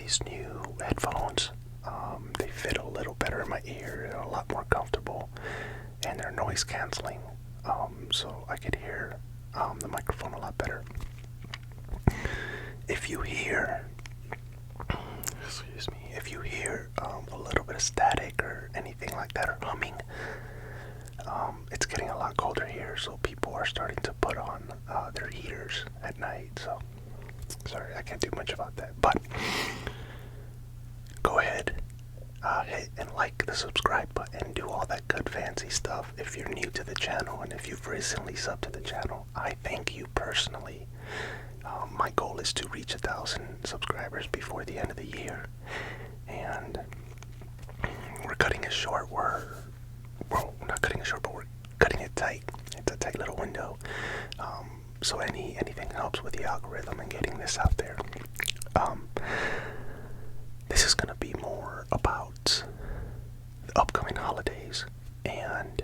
these new headphones. They fit a little better in my ear, and a lot more comfortable, and they're noise canceling, so I could hear the microphone a lot better. If you hear, a little bit of static or anything like that, or humming, it's getting a lot colder here, so people are starting to put on their heaters at night. So sorry, I can't do much about that, but go ahead, hit and like the subscribe button, do all that good fancy stuff. If you're new to the channel and if you've recently subbed to the channel, I thank you personally. My goal is to reach 1,000 subscribers before the end of the year, and we're cutting it short. We're not cutting it short, but we're cutting it tight. It's a tight little window. So anything helps with the algorithm and getting this out there. This is going to be more about the upcoming holidays and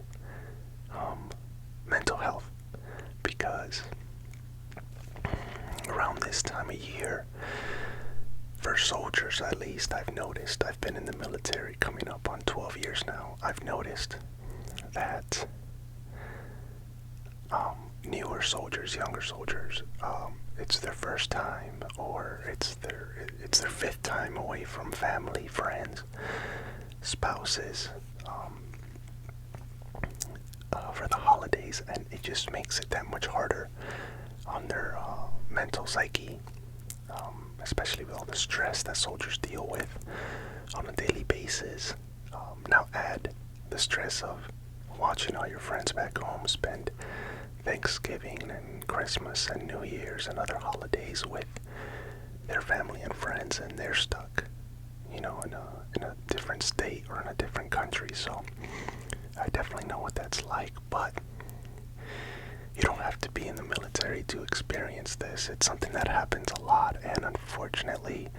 mental health, because around this time of year, for soldiers at least, I've noticed, I've been in the military coming up on 12 years now, I've noticed that newer soldiers, younger soldiers, it's their first time, or it's their 5th time away from family, friends, spouses, for the holidays, and it just makes it that much harder on their mental psyche, especially with all the stress that soldiers deal with on a daily basis. Now add the stress of watching all your friends back home spend Thanksgiving and Christmas and New Year's and other holidays with their family and friends, and they're stuck, in a different state or in a different country. So I definitely know what that's like, but you don't have to be in the military to experience this. It's something that happens a lot, and unfortunately,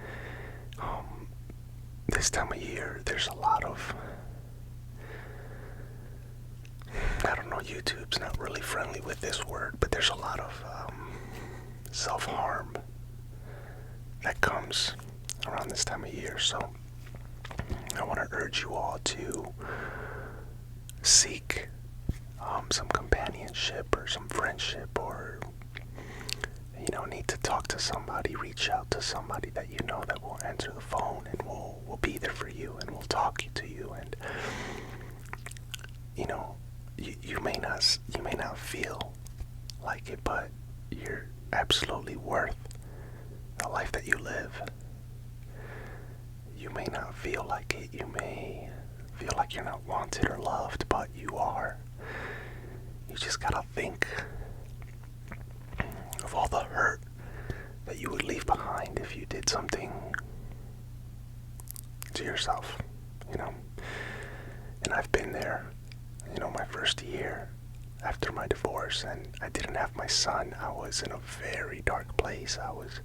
this time of year, there's a lot of, I don't know, YouTube's not really friendly with this word, but there's a lot of self-harm that comes around this time of year. So I want to urge you all to seek some companionship or some friendship, or need to talk to somebody, reach out to somebody that you know that will answer the phone and will be there for you and will talk to you. And you may not feel like it, but you're absolutely worth the life that you live. You may not feel like it, you may feel like you're not wanted or loved, but you are. You just gotta think of all the hurt that you would leave behind if you did something to yourself, And I've been there, my first year after my divorce, and I didn't have my son. I was in a very dark place. I was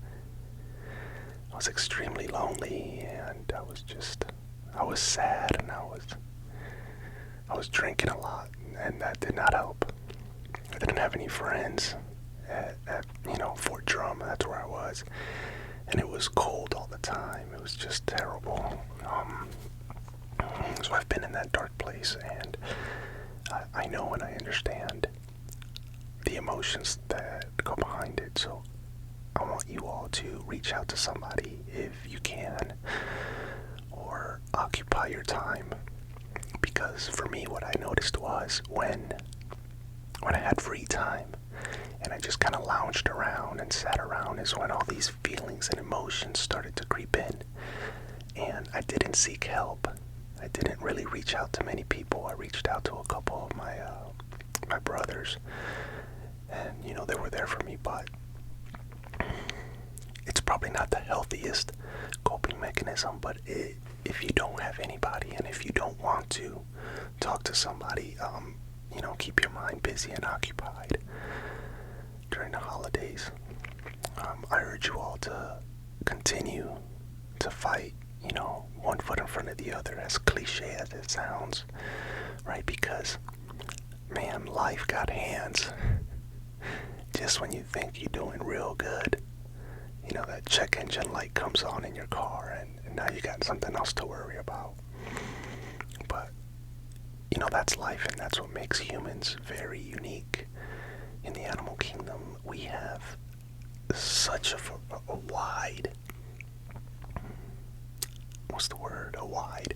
extremely lonely, and I was sad, and I was drinking a lot, and that did not help. I didn't have any friends at Fort Drum. That's where I was, and it was cold all the time. It was just terrible. So I've been in that dark place, and I know and I understand the emotions that go behind it. So I want you all to reach out to somebody if you can, or occupy your time. Because for me, what I noticed was when I had free time and I just kind of lounged around and sat around, is when all these feelings and emotions started to creep in. And I didn't seek help. I didn't really reach out to many people. I reached out to a couple of my brothers, and they were there for me, but it's probably not the healthiest coping mechanism. But if you don't have anybody, and if you don't want to talk to somebody, keep your mind busy and occupied during the holidays. I urge you all to continue to fight, one foot in front of the other, as cliche as it sounds, right? Because, man, life got hands. Just when you think you're doing real good, that check engine light comes on in your car, and now you got something else to worry about. But that's life, and that's what makes humans very unique. In the animal kingdom, we have such a wide, a wide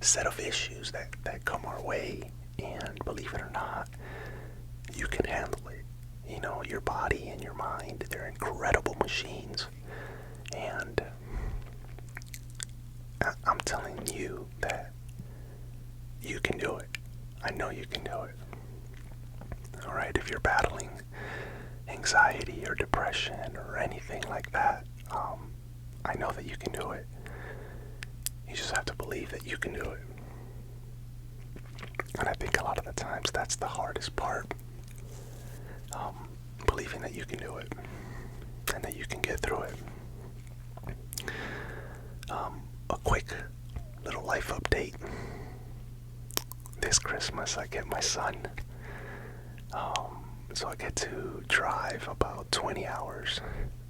set of issues that come our way, and believe it or not, you can handle it. Your body and your mind, they're incredible machines, and I'm telling you that you can do it. I know you can do it. Alright, if you're battling anxiety or depression or anything like that, I know that you can do it. You just have to believe that you can do it. And I think a lot of the times that's the hardest part. Believing that you can do it and that you can get through it. A quick little life update. This Christmas I get my son. So I get to drive about 20 hours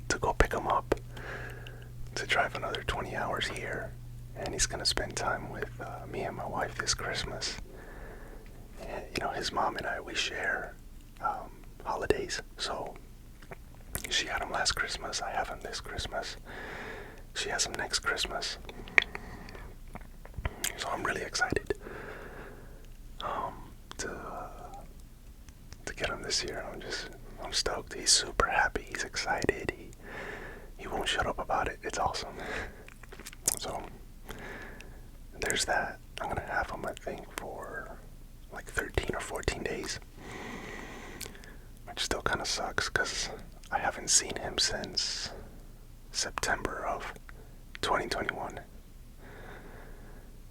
to go pick him up, to drive another 20 hours here, and he's going to spend time with me and my wife this Christmas. And, his mom and I, we share holidays, so she had him last Christmas, I have him this Christmas, she has him next Christmas, so I'm really excited to get him this year. I'm stoked. He's super happy, he's excited, he won't shut up about it. It's awesome. So there's that. I'm gonna have him, I think, for like 13 or 14 days, which still kind of sucks because I haven't seen him since September of 2021.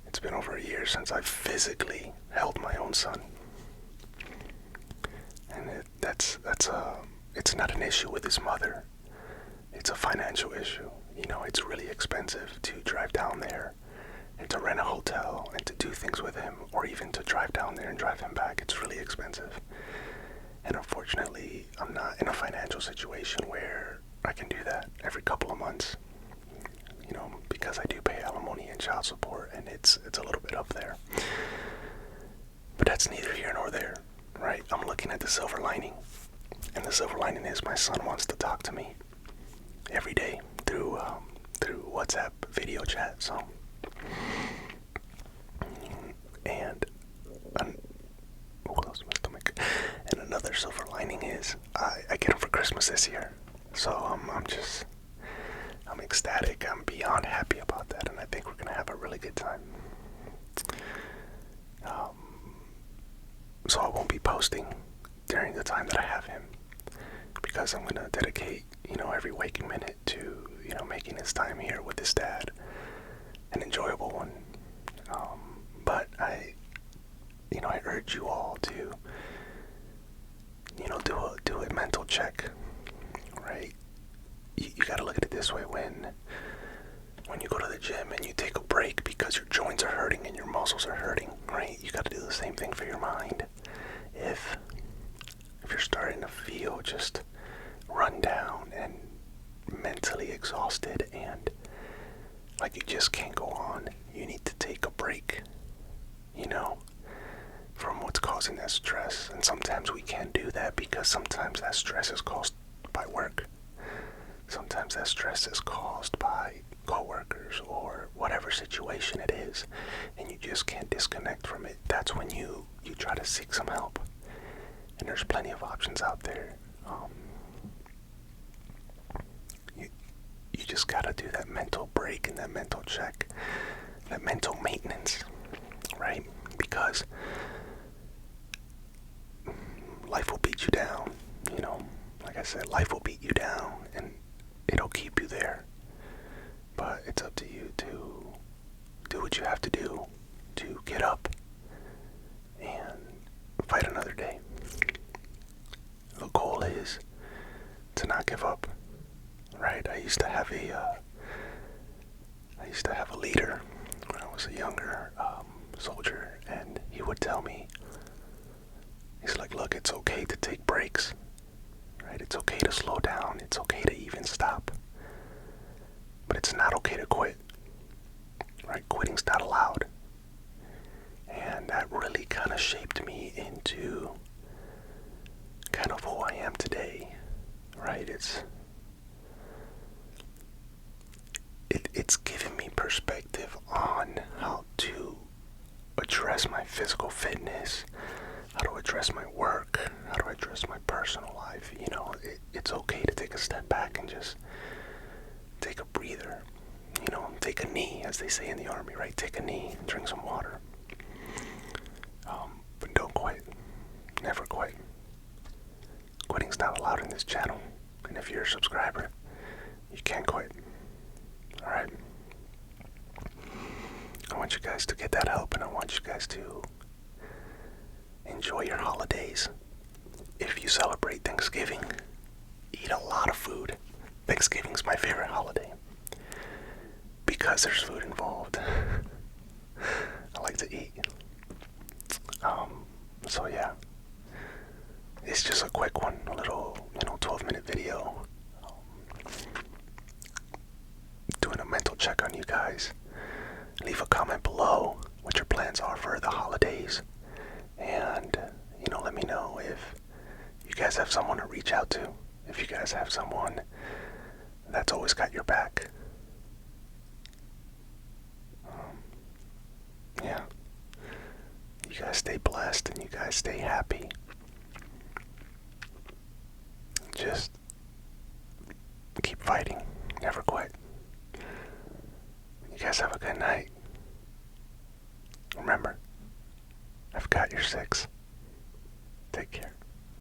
It's been over a year since I physically held my own son, and it's not an issue with his mother. It's a financial issue. It's really expensive to drive down there and to rent a hotel and to do things with him, or even to drive down there and drive him back. It's really expensive. And unfortunately, I'm not in a financial situation where I can do that every couple of months, because I do pay alimony and child support, and it's a little bit up there. But that's neither here nor there, right? I'm looking at the silver lining, and the silver lining is my son wants to talk to me every day through WhatsApp video chat. So, and close my stomach. And another silver lining is I get him for Christmas this year. So I'm ecstatic. I'm beyond happy about that, and I think we're gonna have a really good time. So I won't be posting during the time that I have him, because I'm gonna dedicate, every waking minute to, making his time here with his dad an enjoyable one. But I urge you all to, do a mental check, right? You gotta look at it this way: when you go to the gym and you take a break because your joints are hurting and your muscles are hurting, right? You gotta do the same thing for your mind. If you're starting to feel just run down and mentally exhausted and like you just can't go on, you need to take a break, from what's causing that stress. And sometimes we can't do that because sometimes that stress is caused by work. Sometimes that stress is caused by coworkers or whatever situation it is, and you just can't disconnect from it. That's when you try to seek some help, and there's plenty of options out there. You just gotta do that mental break and that mental check, that mental maintenance, right? Because life will beat you down, like I said, life will beat you down and it'll keep you there. But it's up to you to do what you have to do to get up and fight another day. The goal is to not give up, right? I used to have a leader when I was a younger soldier, and he would tell me, he's like, look, it's okay to take breaks, right? It's okay to slow down. It's okay to even stop. but it's not okay to quit. Right? Quitting's not allowed. And that really kind of shaped me into kind of who I am today. Right? It's given me perspective on how to address my physical fitness, how to address my work, how to address my personal life. You know, it's okay to take a step back and just take a breather. You know, take a knee, as they say in the army, right? Take a knee, drink some water. But don't quit. Never quit. Quitting's not allowed in this channel. And if you're a subscriber, you can't quit. Alright? I want you guys to get that help, and I want you guys to enjoy your holidays. If you celebrate Thanksgiving, eat a lot of food. Thanksgiving's my favorite holiday because there's food involved. I like to eat. So yeah, it's just a quick one, a little, 12-minute video. Doing a mental check on you guys. Leave a comment below what your plans are for the holidays. And, let me know if you guys have someone to reach out to. If you guys have someone that's always got your back. Yeah. You guys stay blessed and you guys stay happy. Just keep fighting. Never quit. You guys have a good night. Remember, I've got your 6. Take care.